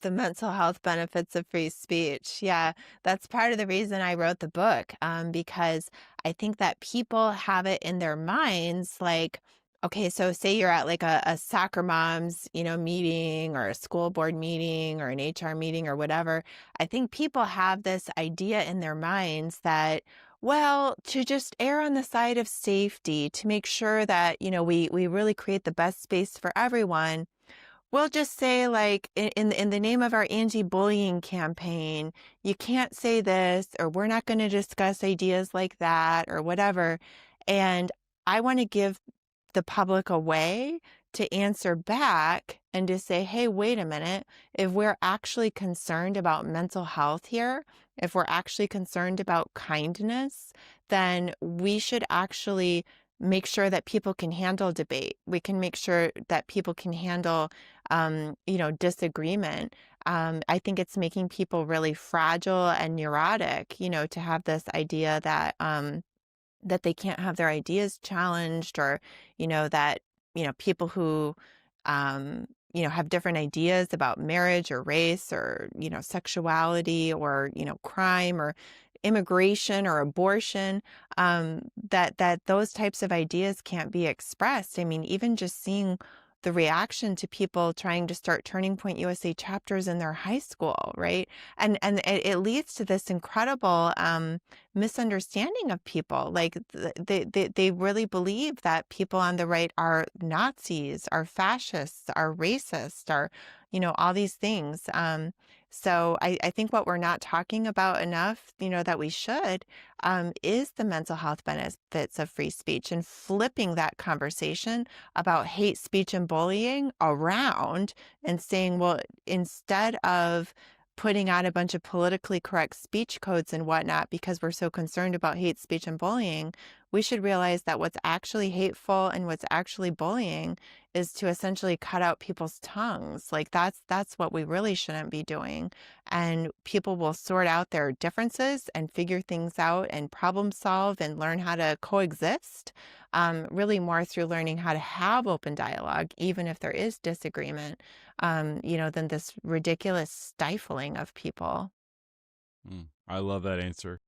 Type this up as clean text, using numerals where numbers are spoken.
The mental health benefits of free speech. Yeah, that's part of the reason I wrote the book, because I think that people have it in their minds like, okay, so say you're at like a soccer moms, meeting or a school board meeting or an HR meeting or whatever. I think people have this idea in their minds that, well, to just err on the side of safety, to make sure that, we really create the best space for everyone. We'll just say like in the name of our anti-bullying campaign, you can't say this, or we're not going to discuss ideas like that, or whatever. And I want to give the public a way to answer back and to say, hey, wait a minute. If we're actually concerned about mental health here, if we're actually concerned about kindness, then we should actually make sure that people can handle debate. We can make sure that people can handle, disagreement. I think it's making people really fragile and neurotic, to have this idea that, that they can't have their ideas challenged, or that people who have different ideas about marriage or race or sexuality or crime or immigration or abortion, that those types of ideas can't be expressed. I mean, even just seeing the reaction to people trying to start Turning Point USA chapters in their high school, right? And it leads to this incredible misunderstanding of people. Like they really believe that people on the right are Nazis, are fascists, are racist, are, all these things. So I think what we're not talking about enough, that we should, is the mental health benefits of free speech, and flipping that conversation about hate speech and bullying around and saying, well, instead of putting out a bunch of politically correct speech codes and whatnot because we're so concerned about hate speech and bullying, we should realize that what's actually hateful and what's actually bullying is to essentially cut out people's tongues. Like that's what we really shouldn't be doing. And people will sort out their differences and figure things out and problem solve and learn how to coexist, really more through learning how to have open dialogue, even if there is disagreement, than this ridiculous stifling of people. I love that answer.